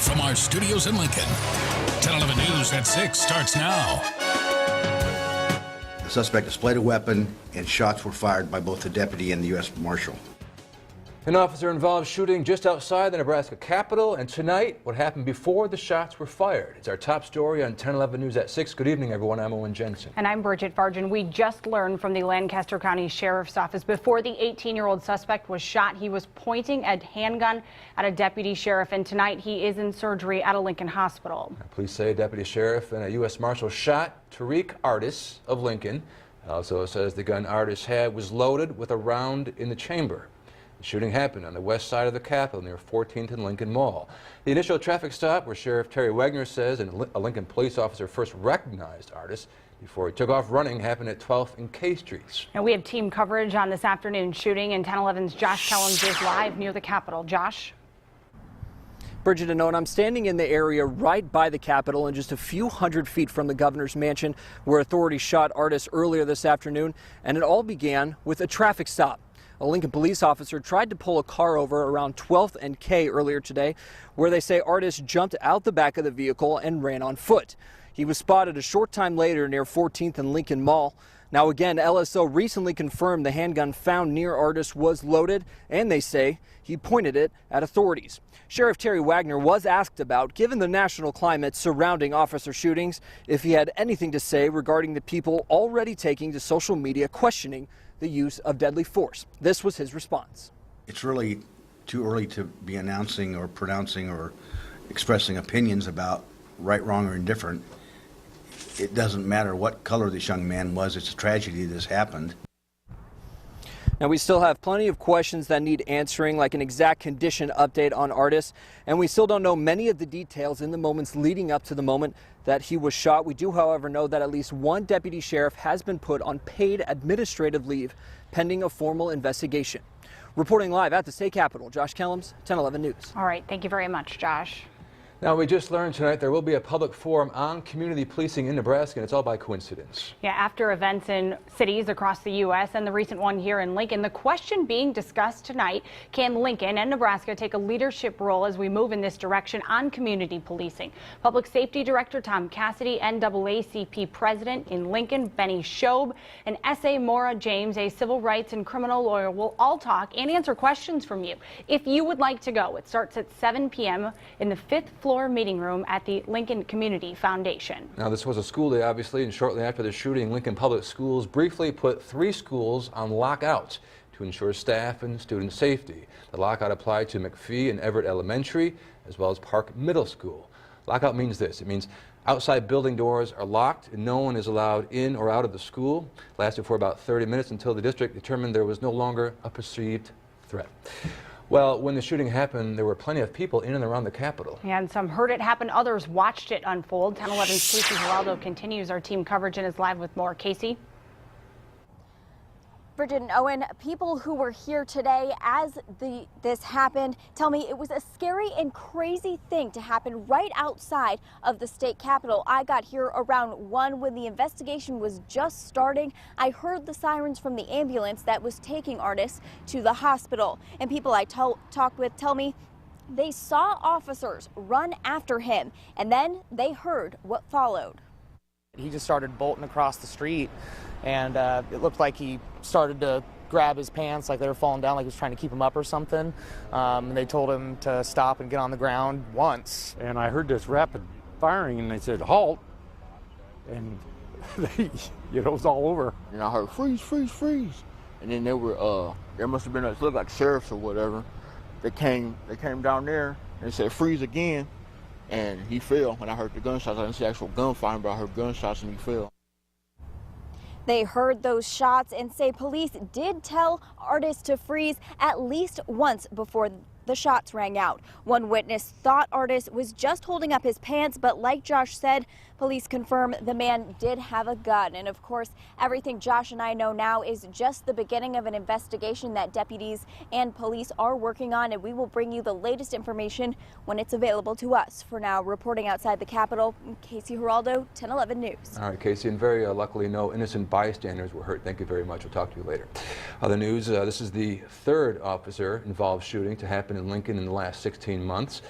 Live from our studios in Lincoln. 1011 News at 6 starts now. The suspect displayed a weapon and shots were fired by both the deputy and the U.S. Marshal. An officer-involved shooting just outside the Nebraska Capitol, and tonight, what happened before the shots were fired. It's our top story on 1011 News at 6. Good evening, everyone. I'm Owen Jensen. And I'm Bridget Fargen. We just learned from the Lancaster County Sheriff's Office before the 18-year-old suspect was shot, he was pointing a handgun at a deputy sheriff, and tonight he is in surgery at a Lincoln hospital. Police say a deputy sheriff and a U.S. Marshal shot Tariq Artis of Lincoln. It also says the gun Artis had was loaded with a round in the chamber. The shooting happened on the west side of the Capitol near 14th and Lincoln Mall. The initial traffic stop, where Sheriff Terry Wagner says a Lincoln police officer first recognized Artis before he took off running, happened at 12th and K Streets. Now we have team coverage on this afternoon shooting, and 1011's Josh Kellums is live near the Capitol. Josh? Bridget and Owen, I'm standing in the area right by the Capitol and just a few hundred feet from the governor's mansion where authorities shot Artis earlier this afternoon, and it all began with a traffic stop. A Lincoln police officer tried to pull a car over around 12th and K earlier today, where they say Artis jumped out the back of the vehicle and ran on foot. He was spotted a short time later near 14th and Lincoln Mall. Now again, LSO recently confirmed the handgun found near Artis was loaded, and they say he pointed it at authorities. Sheriff Terry Wagner was asked about, given the national climate surrounding officer shootings, if he had anything to say regarding the people already taking to social media questioning the use of deadly force. This was his response. It's really too early to be announcing or pronouncing or expressing opinions about right, wrong, or indifferent. It doesn't matter what color this young man was. It's a tragedy this happened. Now, we still have plenty of questions that need answering, like an exact condition update on Artis, and we still don't know many of the details in the moments leading up to the moment that he was shot. We do, however, know that at least one deputy sheriff has been put on paid administrative leave pending a formal investigation. Reporting live at the state capitol, Josh Kellums, 1011 News. All right, thank you very much, Josh. Now, we just learned tonight there will be a public forum on community policing in Nebraska, and it's all by coincidence. Yeah, after events in cities across the U.S. and the recent one here in Lincoln, the question being discussed tonight, can Lincoln and Nebraska take a leadership role as we move in this direction on community policing? Public Safety Director Tom Cassidy, NAACP President in Lincoln, Benny Shobe, and S.A. Maura James, a civil rights and criminal lawyer, will all talk and answer questions from you. If you would like to go, it starts at 7 p.m. in the 5th floor meeting room at the Lincoln Community Foundation. Now, this was a school day, obviously, and shortly after the shooting, Lincoln Public Schools briefly put 3 schools on lockout to ensure staff and student safety. The lockout applied to McPhee and Everett Elementary, as well as Park Middle School. Lockout means this. It means outside building doors are locked and no one is allowed in or out of the school. It lasted for about 30 minutes until the district determined there was no longer a perceived threat. Well, when the shooting happened, there were plenty of people in and around the Capitol. Yeah, and some heard it happen, others watched it unfold. 1011's Casey Geraldo continues our team coverage and is live with more. Casey? Bridget and Owen, people who were here today as this happened tell me it was a scary and crazy thing to happen right outside of the state capitol. I got here around 1 when the investigation was just starting. I heard the sirens from the ambulance that was taking Artis to the hospital, and people I talked with tell me they saw officers run after him, and then they heard what followed. He just started bolting across the street, and it looked like he started to grab his pants like they were falling down, like he was trying to keep him up or something. And they told him to stop and get on the ground once. And I heard this rapid firing, and they said, halt. And it was all over. And I heard, freeze, freeze, freeze. And then there must have been, it looked like sheriffs or whatever. They came down there and said, freeze again. And he fell. When I heard the gunshots, I didn't see actual gunfire, but I heard gunshots and he fell. They heard those shots and say police did tell Artis to freeze at least once before the shots rang out. One witness thought Artis was just holding up his pants, but like Josh said, police confirm the man did have a gun. And of course, everything Josh and I know now is just the beginning of an investigation that deputies and police are working on, and we will bring you the latest information when it's available to us. For now, reporting outside the Capitol, Casey Geraldo, 1011 News. All right, Casey, and very luckily no innocent bystanders were hurt. Thank you very much. We'll talk to you later. Other news, this is the 3rd officer-involved shooting to happen in Lincoln in the last 16 months.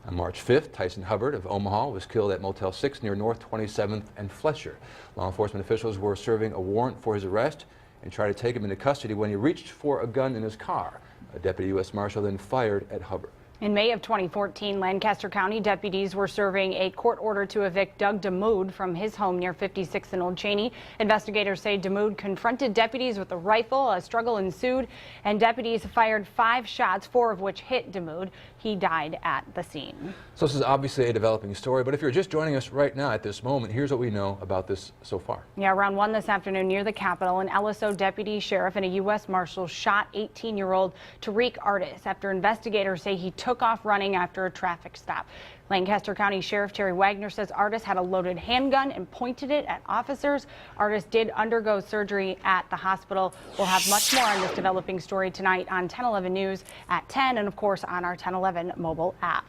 On March 5th, Tyson Hubbard of Omaha was killed at Motel 6 near North 27th and Fletcher. Law enforcement officials were serving a warrant for his arrest and tried to take him into custody when he reached for a gun in his car. A deputy U.S. Marshal then fired at Hubbard. In May of 2014, Lancaster County deputies were serving a court order to evict Doug DeMood from his home near 56th and Old Cheney. Investigators say DeMood confronted deputies with a rifle. A struggle ensued, and deputies fired 5 shots, 4 of which hit DeMood. He died at the scene. So this is obviously a developing story, but if you're just joining us right now at this moment, here's what we know about this so far. Yeah, around 1 this afternoon near the Capitol, an LSO deputy sheriff and a U.S. Marshal shot 18-year-old Tariq Artis after investigators say he took off running after a traffic stop. Lancaster County Sheriff Terry Wagner says Artis had a loaded handgun and pointed it at officers. Artis did undergo surgery at the hospital. We'll have much more on this developing story tonight on 1011 News at 10 and, of course, on our 1011 mobile app.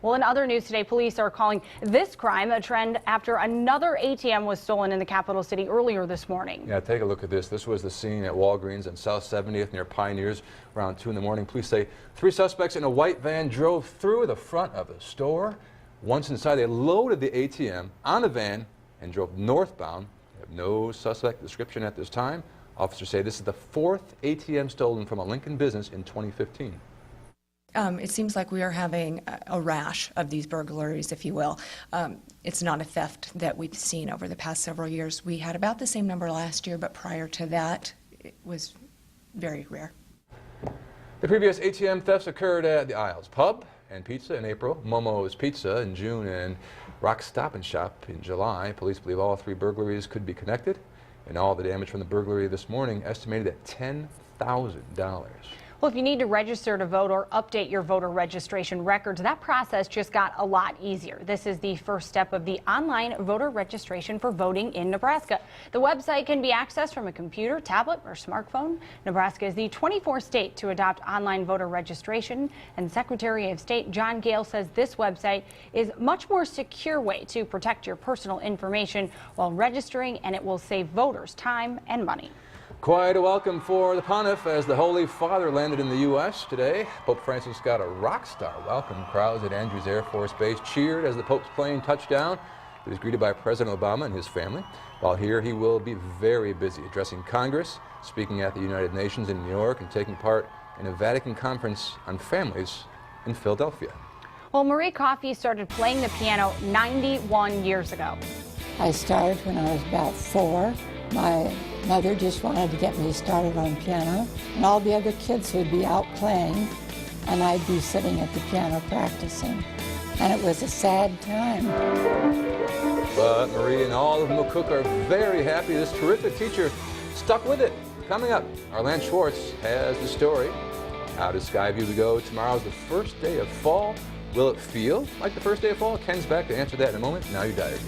Well, in other news today, police are calling this crime a trend after another ATM was stolen in the capital city earlier this morning. Yeah, take a look at this. This was the scene at Walgreens on South 70th near Pioneers around 2 in the morning. Police say 3 suspects in a white van drove through the front of the store. Once inside, they loaded the ATM on a van and drove northbound. They have no suspect description at this time. Officers say this is the 4th ATM stolen from a Lincoln business in 2015. It seems like we are having a rash of these burglaries, if you will. It's not a theft that we've seen over the past several years. We had about the same number last year, but prior to that, it was very rare. The previous ATM thefts occurred at the Isles Pub and Pizza in April, Momo's Pizza in June, and Rock Stop and Shop in July. Police believe all 3 burglaries could be connected, and all the damage from the burglary this morning estimated at $10,000. Well, if you need to register to vote or update your voter registration records, that process just got a lot easier. This is the first step of the online voter registration for voting in Nebraska. The website can be accessed from a computer, tablet, or smartphone. Nebraska is the 24th state to adopt online voter registration, and Secretary of State John Gale says this website is a much more secure way to protect your personal information while registering, and it will save voters time and money. Quite a welcome for the Pontiff as the Holy Father landed in the U.S. today. Pope Francis got a rock star welcome. Crowds at Andrews Air Force Base cheered as the Pope's plane touched down. He was greeted by President Obama and his family. While here, he will be very busy addressing Congress, speaking at the United Nations in New York, and taking part in a Vatican conference on families in Philadelphia. Well, Marie Coffey started playing the piano 91 years ago. I started when I was about 4. My mother just wanted to get me started on piano, and all the other kids would be out playing, and I'd be sitting at the piano practicing. And it was a sad time. But Marie and all of McCook are very happy this terrific teacher stuck with it. Coming up, our Lance Schwartz has the story. How does Skyview go? Tomorrow's the first day of fall. Will it feel like the first day of fall? Ken's back to answer that in a moment. Now your diary.